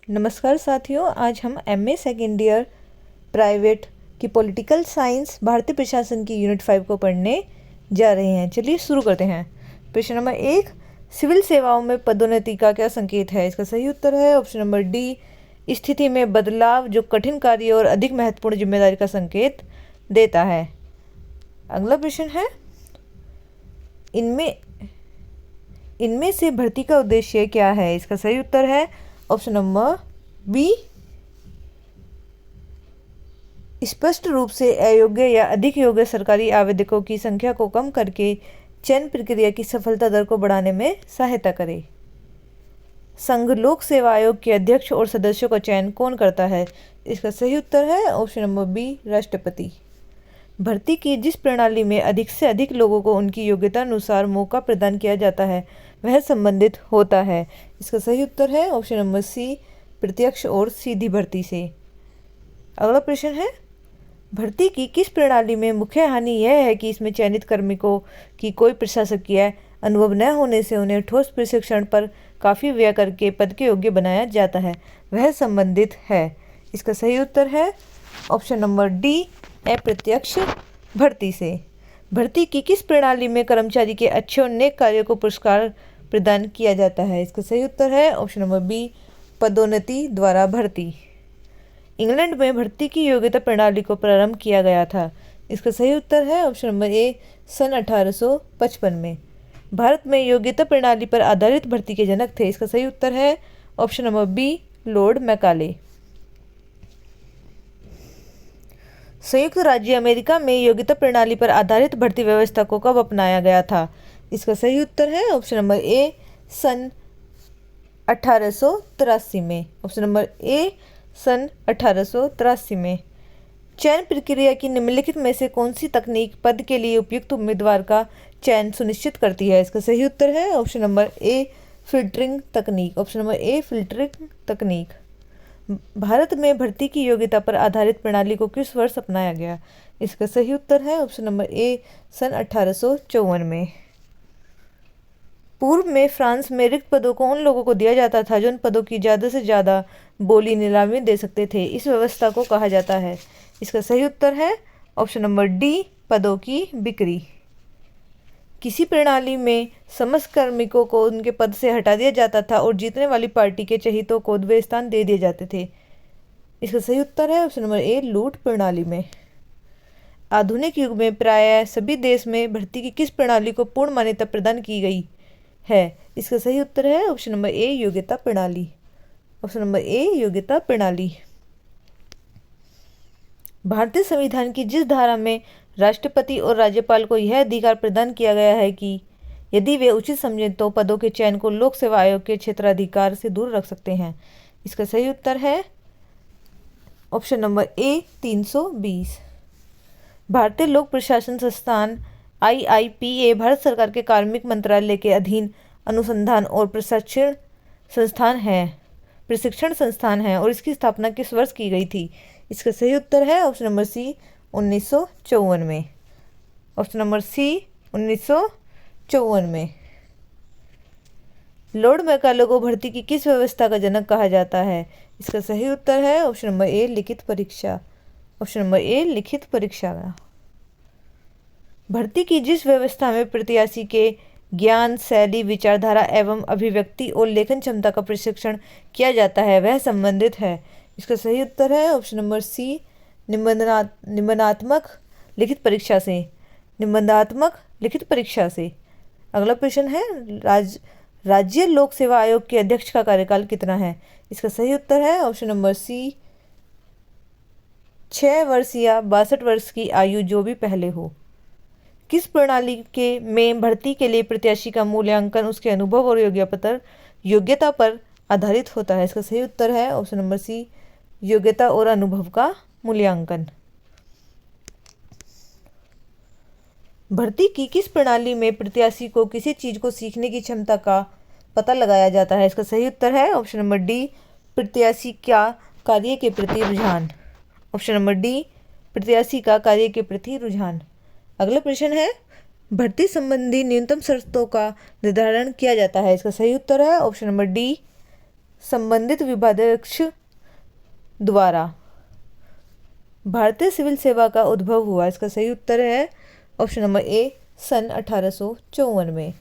नमस्कार साथियों, आज हम एमए सेकेंड ईयर प्राइवेट की पॉलिटिकल साइंस भारतीय प्रशासन की यूनिट 5 को पढ़ने जा रहे हैं। चलिए शुरू करते हैं। प्रश्न नंबर 1, सिविल सेवाओं में पदोन्नति का क्या संकेत है? इसका सही उत्तर है ऑप्शन नंबर डी, स्थिति में बदलाव जो कठिन कार्य और अधिक महत्वपूर्ण जिम्मेदारी का संकेत देता है। अगला प्रश्न है, इनमें से भर्ती का उद्देश्य क्या है? इसका सही उत्तर है ऑप्शन नंबर बी, स्पष्ट रूप से अयोग्य या अधिक योग्य सरकारी आवेदकों की संख्या को कम करके चयन प्रक्रिया की सफलता दर को बढ़ाने में सहायता करे। संघ लोक सेवा आयोग के अध्यक्ष और सदस्यों का चयन कौन करता है? इसका सही उत्तर है ऑप्शन नंबर बी, राष्ट्रपति। भर्ती की जिस प्रणाली में अधिक से अधिक लोगों को उनकी योग्यता अनुसार मौका प्रदान किया जाता है वह संबंधित होता है। इसका सही उत्तर है ऑप्शन नंबर सी, प्रत्यक्ष और सीधी भर्ती से। अगला प्रश्न है, भर्ती की किस प्रणाली में मुख्य हानि यह है कि इसमें चयनित कार्मिकों की कोई प्रशासकीय अनुभव न होने से उन्हें ठोस प्रशिक्षण पर काफ़ी व्यय करके पद के योग्य बनाया जाता है, वह संबंधित है। इसका सही उत्तर है ऑप्शन नंबर डी, अप्रत्यक्ष भर्ती से। भर्ती की किस प्रणाली में कर्मचारी के अच्छे और नेक कार्यों को पुरस्कार प्रदान किया जाता है? इसका सही उत्तर है ऑप्शन नंबर बी, पदोन्नति द्वारा भर्ती। इंग्लैंड में भर्ती की योग्यता प्रणाली को प्रारंभ किया गया था। इसका सही उत्तर है ऑप्शन नंबर ए, सन 1855 में। भारत में योग्यता प्रणाली पर आधारित भर्ती के जनक थे। इसका सही उत्तर है option number B, Lord Macaulay. संयुक्त राज्य अमेरिका में योग्यता प्रणाली पर आधारित भर्ती व्यवस्था को कब अपनाया गया था? इसका सही उत्तर है ऑप्शन नंबर ए, सन 1883 में। ऑप्शन नंबर ए, सन 1883 में। चयन प्रक्रिया की निम्नलिखित में से कौन सी तकनीक पद के लिए उपयुक्त उम्मीदवार का चयन सुनिश्चित करती है? इसका सही उत्तर है ऑप्शन नंबर ए, फिल्टरिंग तकनीक। ऑप्शन नंबर ए, फिल्टरिंग तकनीक। भारत में भर्ती की योग्यता पर आधारित प्रणाली को किस वर्ष अपनाया गया? इसका सही उत्तर है ऑप्शन नंबर ए, सन 1854 में। पूर्व में फ्रांस में रिक्त पदों को उन लोगों को दिया जाता था जो उन पदों की ज़्यादा से ज़्यादा बोली नीलामी दे सकते थे। इस व्यवस्था को कहा जाता है। इसका सही उत्तर है ऑप्शन नंबर डी, पदों की बिक्री। किसी प्रणाली में समस्त कार्मिकों को उनके पद से हटा दिया जाता था और जीतने वाली पार्टी के चहितों को वे स्थान दे दिए जाते थे। इसका सही उत्तर है ऑप्शन नंबर ए, लूट प्रणाली में। आधुनिक युग में प्रायः सभी देश में भर्ती की किस प्रणाली को पूर्ण मान्यता प्रदान की गई है? इसका सही उत्तर है ऑप्शन नंबर ए, योग्यता प्रणाली। ऑप्शन नंबर ए, योग्यता प्रणाली। भारतीय संविधान की जिस धारा में राष्ट्रपति और राज्यपाल को यह अधिकार प्रदान किया गया है कि यदि वे उचित समझें तो पदों के चयन को लोक सेवा आयोग के क्षेत्राधिकार से दूर रख सकते हैं। इसका सही उत्तर है ऑप्शन नंबर ए, 320। भारतीय लोक प्रशासन संस्थान IIPA भारत सरकार के कार्मिक मंत्रालय के अधीन अनुसंधान और प्रशिक्षण संस्थान है और इसकी स्थापना किस वर्ष की गई थी? इसका सही उत्तर है ऑप्शन नंबर सी, 1954 में। ऑप्शन नंबर सी, 1954 में। लॉर्ड मैकाले को भर्ती की किस व्यवस्था का जनक कहा जाता है? इसका सही उत्तर है ऑप्शन नंबर ए, लिखित परीक्षा। ऑप्शन नंबर ए, लिखित परीक्षा। भर्ती की जिस व्यवस्था में प्रत्याशी के ज्ञान, शैली, विचारधारा एवं अभिव्यक्ति और लेखन क्षमता का प्रशिक्षण किया जाता है वह संबंधित है। इसका सही उत्तर है ऑप्शन नंबर सी, निबंधात्मक लिखित परीक्षा से। निबंधात्मक लिखित परीक्षा से। अगला प्रश्न है, राज्य लोक सेवा आयोग के अध्यक्ष का कार्यकाल कितना है? इसका सही उत्तर है ऑप्शन नंबर सी, 6 वर्ष या 62 वर्ष की आयु, जो भी पहले हो। किस प्रणाली के में भर्ती के लिए प्रत्याशी का मूल्यांकन उसके अनुभव और योग्यता पर आधारित होता है? इसका सही उत्तर है ऑप्शन नंबर सी, योग्यता और अनुभव का मूल्यांकन। भर्ती की किस प्रणाली में प्रत्याशी को किसी चीज को सीखने की क्षमता का पता लगाया जाता है? इसका सही उत्तर है ऑप्शन नंबर डी, प्रत्याशी का कार्य के प्रति रुझान। ऑप्शन नंबर डी, प्रत्याशी का कार्य के प्रति रुझान। अगला प्रश्न है, भर्ती संबंधी न्यूनतम शर्तों का निर्धारण किया जाता है? इसका सही उत्तर है ऑप्शन नंबर डी, संबंधित विभागाध्यक्ष द्वारा। भारतीय सिविल सेवा का उद्भव हुआ, इसका सही उत्तर है ऑप्शन नंबर ए सन 1854 में।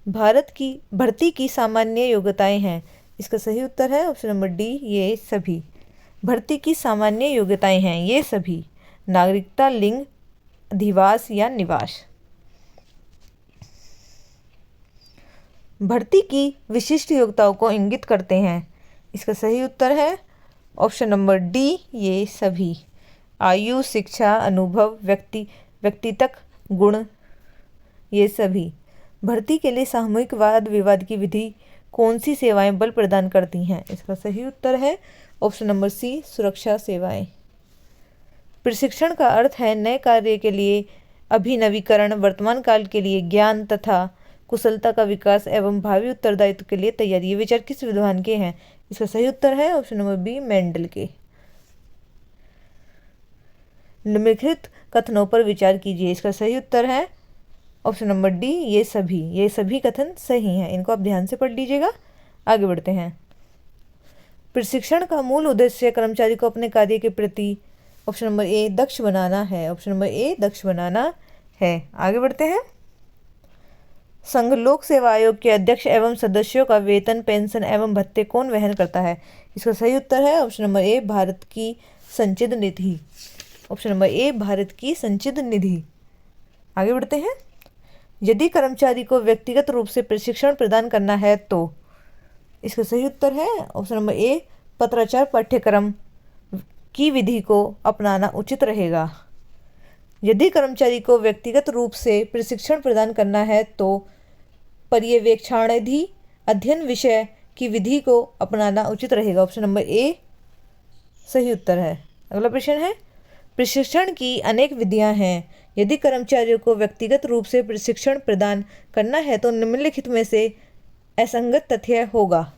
भारत की भर्ती की सामान्य योग्यताएं हैं, इसका सही उत्तर है ऑप्शन नंबर डी ये सभी। भर्ती की सामान्य योग्यताएं हैं ये सभी। नागरिकता, लिंग, अधिवास या निवास। भर्ती की विशिष्ट योग्यताओं को इंगित करते हैं, इसका सही उत्तर है ऑप्शन नंबर डी ये सभी। आयु, शिक्षा, अनुभव, व्यक्तित्व गुण ये सभी। भर्ती के लिए सामूहिक वाद विवाद की विधि कौन सी सेवाएं बल प्रदान करती हैं, इसका सही उत्तर है ऑप्शन नंबर सी सुरक्षा सेवाएं। प्रशिक्षण का अर्थ है नए कार्य के लिए अभिनवीकरण, वर्तमान काल के लिए ज्ञान तथा कुशलता का विकास एवं भावी उत्तरदायित्व के लिए तैयारी। ये विचार किस विद्वान के हैं, इसका सही उत्तर है ऑप्शन नंबर बी मेंडल के। निम्नलिखित कथनों पर विचार कीजिए, इसका सही उत्तर है ऑप्शन नंबर डी ये सभी कथन सही हैं, इनको आप ध्यान से पढ़ लीजिएगा। आगे बढ़ते हैं। प्रशिक्षण का मूल उद्देश्य कर्मचारी को अपने कार्य के प्रति ऑप्शन नंबर ए दक्ष बनाना है, ऑप्शन नंबर ए दक्ष बनाना है। आगे बढ़ते हैं। संघ लोक सेवा आयोग के अध्यक्ष एवं सदस्यों का वेतन, पेंशन एवं भत्ते कौन वहन करता है, इसका सही उत्तर है ऑप्शन नंबर ए भारत की संचित निधि, ऑप्शन नंबर ए भारत की संचित निधि। आगे बढ़ते हैं। यदि कर्मचारी को व्यक्तिगत रूप से प्रशिक्षण प्रदान करना है तो इसका सही उत्तर है ऑप्शन नंबर ए पत्राचार पाठ्यक्रम की विधि को अपनाना उचित रहेगा। यदि कर्मचारी को व्यक्तिगत रूप से प्रशिक्षण प्रदान करना है तो पर्यवेक्षणाधीन अध्ययन विषय की विधि को अपनाना उचित रहेगा, ऑप्शन नंबर ए सही उत्तर है। अगला प्रश्न है, प्रशिक्षण की अनेक विधियां हैं, यदि कर्मचारियों को व्यक्तिगत रूप से प्रशिक्षण प्रदान करना है तो निम्नलिखित में से असंगत तथ्य होगा,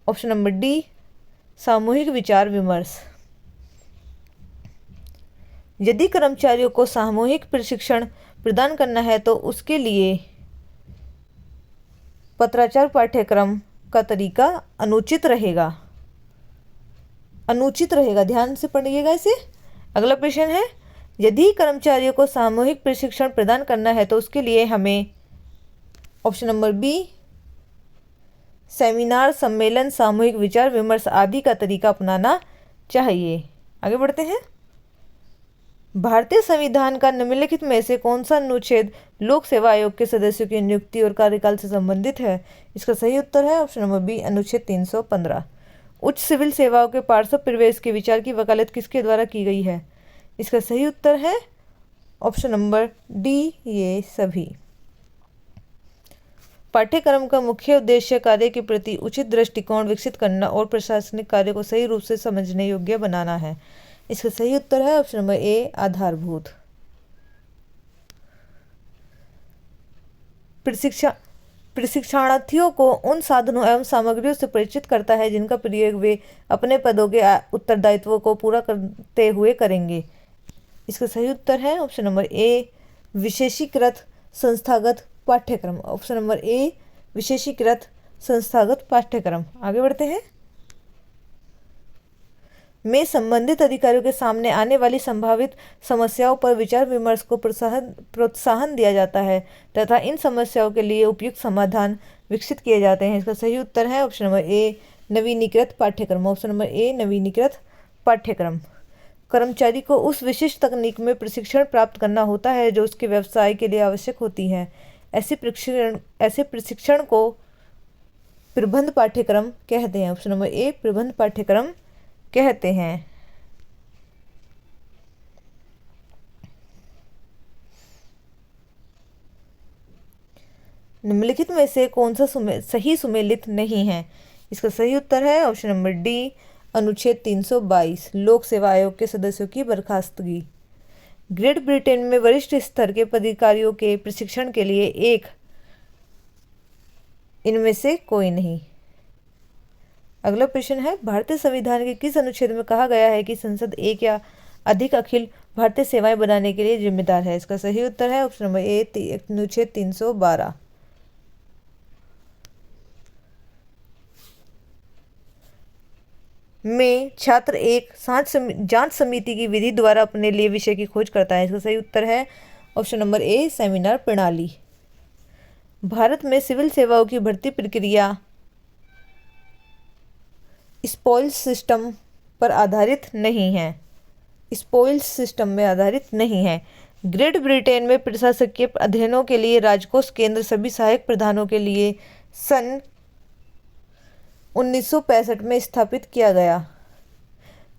ऑप्शन नंबर डी सामूहिक विचार विमर्श। यदि कर्मचारियों को सामूहिक प्रशिक्षण प्रदान करना है तो उसके लिए पत्राचार पाठ्यक्रम का तरीका अनुचित रहेगा, ध्यान से पढ़िएगा इसे। अगला प्रश्न है, यदि कर्मचारियों को सामूहिक प्रशिक्षण प्रदान करना है तो उसके लिए हमें ऑप्शन नंबर बी सेमिनार, सम्मेलन, सामूहिक विचार विमर्श आदि का तरीका अपनाना चाहिए। आगे बढ़ते हैं। भारतीय संविधान का निम्नलिखित में से कौन सा अनुच्छेद लोक सेवा आयोग के सदस्यों की नियुक्ति और कार्यकाल से संबंधित है, इसका सही उत्तर है ऑप्शन नंबर बी अनुच्छेद 315। उच्च सिविल सेवाओं के पार्श्व प्रवेश के विचार की वकालत किसके द्वारा की गई है, इसका सही उत्तर है ऑप्शन नंबर डी ये सभी। पाठ्यक्रम का मुख्य उद्देश्य कार्य के प्रति उचित दृष्टिकोण विकसित करना और प्रशासनिक कार्य को सही रूप से समझने योग्य बनाना है, इसका सही उत्तर है ऑप्शन नंबर ए आधारभूत। प्रशिक्षणार्थियों को उन साधनों एवं सामग्रियों से परिचित करता है जिनका प्रयोग वे अपने पदों के उत्तरदायित्वों को पूरा करते हुए करेंगे, इसका सही उत्तर है ऑप्शन नंबर ए विशेषीकृत संस्थागत पाठ्यक्रम, ऑप्शन नंबर ए विशेषीकृत संस्थागत पाठ्यक्रम। आगे बढ़ते हैं। में संबंधित अधिकारियों के सामने आने वाली संभावित समस्याओं पर विचार विमर्श को प्रोत्साहन दिया जाता है तथा इन समस्याओं के लिए उपयुक्त समाधान विकसित किए जाते हैं, इसका सही उत्तर है ऑप्शन नंबर ए नवीनीकृत पाठ्यक्रम, ऑप्शन नंबर ए नवीनीकृत पाठ्यक्रम। कर्मचारी को उस विशिष्ट तकनीक में प्रशिक्षण प्राप्त करना होता है जो उसके व्यवसाय के लिए आवश्यक होती है। ऐसे प्रशिक्षण को प्रबंध पाठ्यक्रम कहते हैं, ऑप्शन नंबर ए प्रबंध पाठ्यक्रम कहते हैं। निम्नलिखित में से कौन सा सही सुमेलित नहीं है, इसका सही उत्तर है ऑप्शन नंबर डी अनुच्छेद 322 लोक सेवा आयोग के सदस्यों की बर्खास्तगी। ग्रेट ब्रिटेन में वरिष्ठ स्तर के पदाधिकारियों के प्रशिक्षण के लिए एक इनमें से कोई नहीं। अगला प्रश्न है, भारतीय संविधान के किस अनुच्छेद में कहा गया है कि संसद एक या अधिक अखिल भारतीय सेवाएं बनाने के लिए जिम्मेदार है, इसका सही उत्तर है ऑप्शन नंबर ए अनुच्छेद 312। में छात्र एक जांच समिति की विधि द्वारा अपने लिए विषय की खोज करता है। इसका सही उत्तर है ऑप्शन नंबर ए, सेमिनार प्रणाली। भारत में सिविल सेवाओं की भर्ती प्रक्रिया स्पॉइल्स सिस्टम पर आधारित नहीं है। स्पॉइल्स सिस्टम में आधारित नहीं है। ग्रेट ब्रिटेन में प्रशासकीय अध्ययनों के लिए राजकोष केंद्र सभी सहायक प्रधानों के लिए सन 1965 में स्थापित किया गया।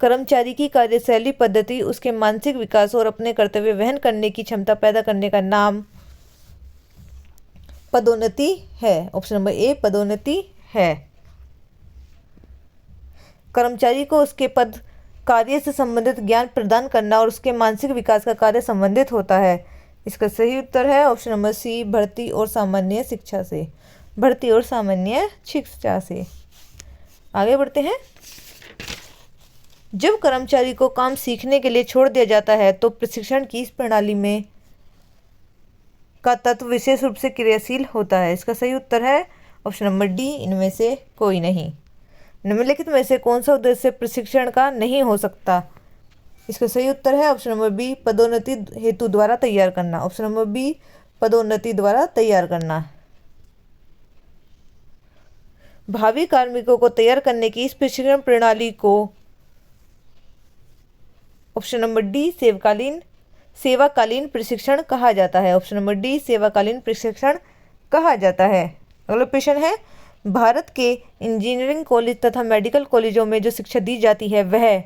कर्मचारी की कार्यशैली पद्धति उसके मानसिक विकास और अपने कर्तव्य वहन करने की क्षमता पैदा करने का नाम पदोन्नति है। ऑप्शन नंबर ए, पदोन्नति है। कर्मचारी को उसके पद कार्य से संबंधित ज्ञान प्रदान करना और उसके मानसिक विकास का कार्य संबंधित होता है। इसका सही उत्तर है ऑप्शन नंबर सी, भर्ती और सामान्य शिक्षा से। भर्ती और सामान्य शिक्षा से। आगे बढ़ते हैं। जब कर्मचारी को काम सीखने के लिए छोड़ दिया जाता है तो प्रशिक्षण की इस प्रणाली में का तत्व विशेष रूप से क्रियाशील होता है। इसका सही उत्तर है ऑप्शन नंबर डी, इनमें से कोई नहीं। निम्नलिखित में से कौन सा उद्देश्य प्रशिक्षण का नहीं हो सकता? इसका सही उत्तर है ऑप्शन नंबर बी, पदोन्नति हेतु द्वारा तैयार करना। ऑप्शन नंबर बी, पदोन्नति द्वारा तैयार करना। भावी कार्मिकों को तैयार करने की इस प्रशिक्षण प्रणाली को ऑप्शन नंबर डी, सेवाकालीन प्रशिक्षण कहा जाता है। ऑप्शन नंबर डी, सेवाकालीन प्रशिक्षण कहा जाता है। अगला प्रश्न है, भारत के इंजीनियरिंग कॉलेज तथा मेडिकल कॉलेजों में जो शिक्षा दी जाती है वह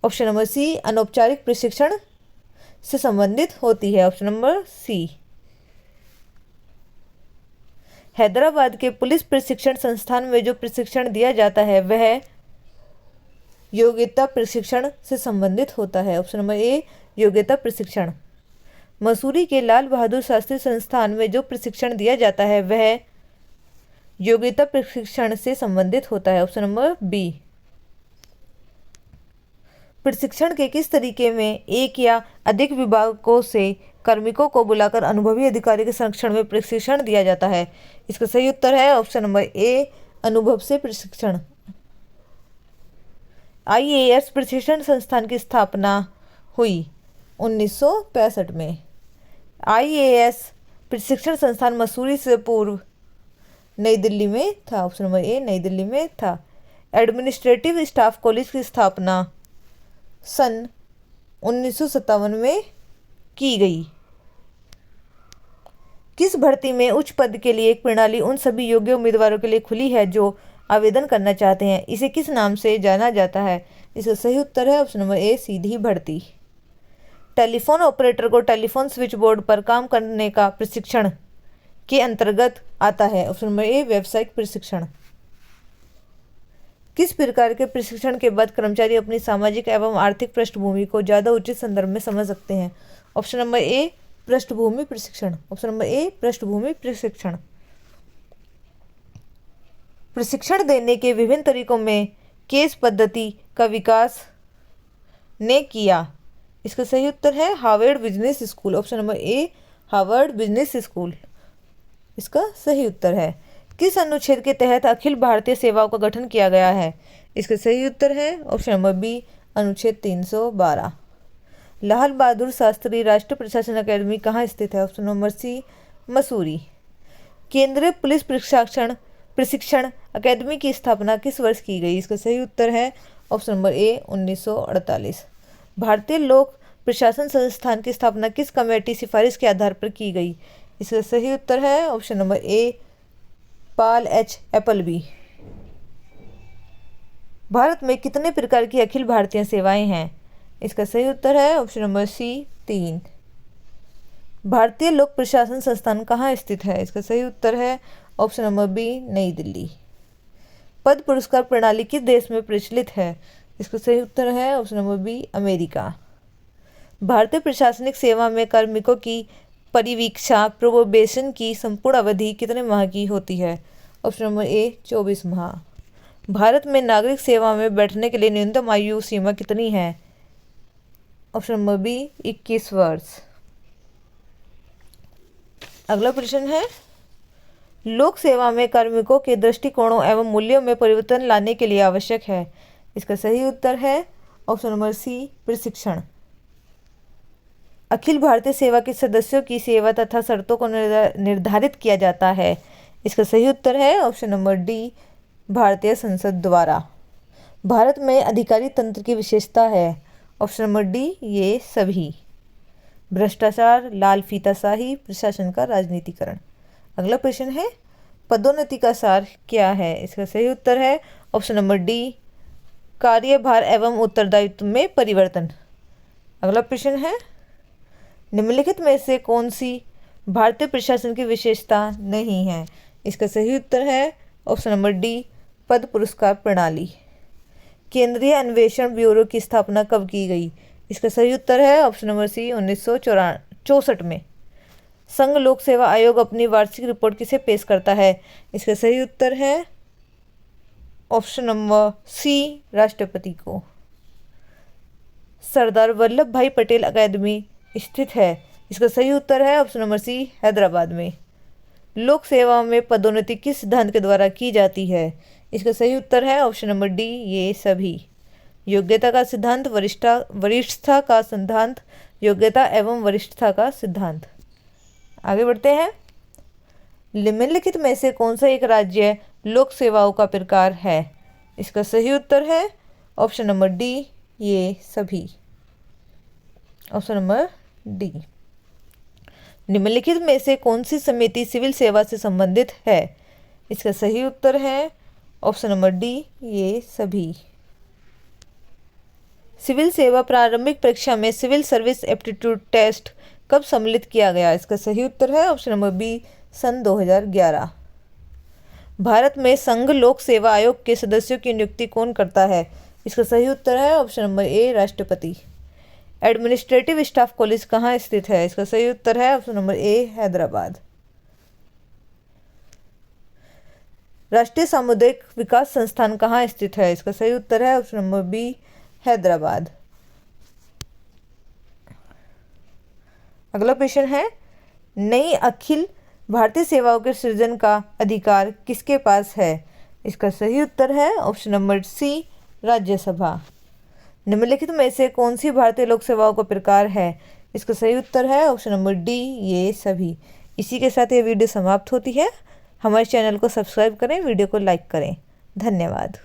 ऑप्शन नंबर सी, अनौपचारिक प्रशिक्षण से संबंधित होती है। ऑप्शन नंबर सी। हैदराबाद के पुलिस प्रशिक्षण संस्थान में जो प्रशिक्षण दिया जाता है वह योग्यता प्रशिक्षण से संबंधित होता है। ऑप्शन नंबर ए, योग्यता प्रशिक्षण। मसूरी के लाल बहादुर शास्त्री संस्थान में जो प्रशिक्षण दिया जाता है वह योग्यता प्रशिक्षण से संबंधित होता है। Option number B. प्रशिक्षण के किस तरीके में एक या अधिक विभागों से कार्मिकों को बुलाकर अनुभवी अधिकारी के संरक्षण में प्रशिक्षण दिया जाता है? इसका सही उत्तर है ऑप्शन नंबर ए, अनुभव से प्रशिक्षण। IAS प्रशिक्षण संस्थान की स्थापना हुई 1965 में। IAS प्रशिक्षण संस्थान मसूरी से पूर्व नई दिल्ली में था। ऑप्शन नंबर ए, नई दिल्ली में था। एडमिनिस्ट्रेटिव स्टाफ कॉलेज की स्थापना सन 1957 में की गई। किस भर्ती में उच्च पद के लिए एक प्रणाली उन सभी योग्य उम्मीदवारों के लिए खुली है जो आवेदन करना चाहते हैं? इसे किस नाम से जाना जाता है? इसका सही उत्तर है ऑप्शन नंबर ए, सीधी भर्ती। टेलीफोन ऑपरेटर को टेलीफोन स्विच बोर्ड पर काम करने का प्रशिक्षण के अंतर्गत आता है। ऑप्शन नंबर ए, व्यावसायिक प्रशिक्षण। किस प्रकार के प्रशिक्षण के बाद कर्मचारी अपनी सामाजिक एवं आर्थिक पृष्ठभूमि को ज़्यादा उचित संदर्भ में समझ सकते हैं? ऑप्शन नंबर ए, पृष्ठभूमि प्रशिक्षण। ऑप्शन नंबर ए, पृष्ठभूमि प्रशिक्षण। प्रशिक्षण देने के विभिन्न तरीकों में केस पद्धति का विकास ने किया। इसका सही उत्तर है Harvard business school. Option number ए, हार्वर्ड बिजनेस स्कूल इसका सही उत्तर है। किस अनुच्छेद के तहत अखिल भारतीय सेवाओं का गठन किया गया है? इसका सही उत्तर है ऑप्शन नंबर बी, अनुच्छेद 312। लाल बहादुर शास्त्री राष्ट्रीय प्रशासन अकादमी कहाँ स्थित है? Option number C, Mussoorie. केंद्रीय पुलिस प्रशिक्षण अकादमी की स्थापना किस वर्ष की गई? इसका सही उत्तर है ऑप्शन नंबर ए, 1948। भारतीय लोक प्रशासन संस्थान की स्थापना किस कमेटी सिफारिश के आधार पर की गई? इसका सही उत्तर है option number A, Paul H Appleby. Bharat में कितने प्रकार की अखिल भारतीय सेवाएं हैं? इसका सही उत्तर है ऑप्शन नंबर सी, 3। भारतीय लोक प्रशासन संस्थान कहाँ स्थित है? इसका सही उत्तर है ऑप्शन नंबर बी, नई दिल्ली। पद पुरस्कार प्रणाली किस देश में प्रचलित है? इसका सही उत्तर है ऑप्शन नंबर बी, अमेरिका। भारतीय प्रशासनिक सेवा में कार्मिकों की परिवीक्षा प्रोबेशन की संपूर्ण अवधि कितने माह की होती है? ऑप्शन नंबर ए, 24 माह। भारत में नागरिक सेवा में बैठने के लिए न्यूनतम आयु सीमा कितनी है? ऑप्शन नंबर बी, 21 वर्ष। अगला प्रश्न है, लोक सेवा में कार्मिकों के दृष्टिकोणों एवं मूल्यों में परिवर्तन लाने के लिए आवश्यक है। इसका सही उत्तर है ऑप्शन नंबर सी, प्रशिक्षण। अखिल भारतीय सेवा के सदस्यों की सेवा तथा शर्तों को निर्धारित किया जाता है। इसका सही उत्तर है ऑप्शन नंबर डी, भारतीय संसद द्वारा। भारत में अधिकारी तंत्र की विशेषता है। ऑप्शन नंबर डी, ये सभी। भ्रष्टाचार, लाल फीताशाही, प्रशासन का राजनीतिकरण। अगला प्रश्न है, पदोन्नति का सार क्या है? इसका सही उत्तर है ऑप्शन नंबर डी, कार्यभार एवं उत्तरदायित्व में परिवर्तन। अगला प्रश्न है, निम्नलिखित में से कौन सी भारतीय प्रशासन की विशेषता नहीं है? इसका सही उत्तर है ऑप्शन नंबर डी, पद पुरस्कार प्रणाली। केंद्रीय अन्वेषण ब्यूरो की स्थापना कब की गई? इसका सही उत्तर है ऑप्शन नंबर सी, 1964 में। संघ लोक सेवा आयोग अपनी वार्षिक रिपोर्ट किसे पेश करता है? इसका सही उत्तर है ऑप्शन नंबर सी, राष्ट्रपति को। सरदार वल्लभ भाई पटेल अकादमी स्थित है। इसका सही उत्तर है ऑप्शन नंबर सी, हैदराबाद में। लोक सेवा में पदोन्नति किस सिद्धांत के द्वारा की जाती है? इसका सही उत्तर है ऑप्शन नंबर डी, ये सभी। योग्यता का सिद्धांत, वरिष्ठता का सिद्धांत, योग्यता एवं वरिष्ठता का सिद्धांत। आगे बढ़ते हैं। निम्नलिखित में से कौन सा एक राज्य लोक सेवाओं का प्रकार है? इसका सही उत्तर है ऑप्शन नंबर डी, ये सभी। Option number D. निम्नलिखित में से कौन सी समिति सिविल सेवा से संबंधित है? इसका सही उत्तर है ऑप्शन नंबर डी, ये सभी। सिविल सेवा प्रारंभिक परीक्षा में सिविल सर्विस एप्टीट्यूड टेस्ट कब सम्मिलित किया गया? इसका सही उत्तर है ऑप्शन नंबर बी, सन 2011। भारत में संघ लोक सेवा आयोग के सदस्यों की नियुक्ति कौन करता है? इसका सही उत्तर है ऑप्शन नंबर ए, राष्ट्रपति। एडमिनिस्ट्रेटिव स्टाफ कॉलेज कहाँ स्थित है? इसका सही उत्तर है ऑप्शन नंबर ए, हैदराबाद। राष्ट्रीय सामुदायिक विकास संस्थान कहाँ स्थित है? इसका सही उत्तर है ऑप्शन नंबर बी, हैदराबाद। अगला प्रश्न है, नई अखिल भारतीय सेवाओं के सृजन का अधिकार किसके पास है? इसका सही उत्तर है ऑप्शन नंबर सी, राज्यसभा। निम्नलिखित में से कौन सी भारतीय लोक सेवाओं का प्रकार है? इसका सही उत्तर है ऑप्शन नंबर डी, ये सभी। इसी के साथ ये वीडियो समाप्त होती है। हमारे चैनल को सब्सक्राइब करें, वीडियो को लाइक करें। धन्यवाद।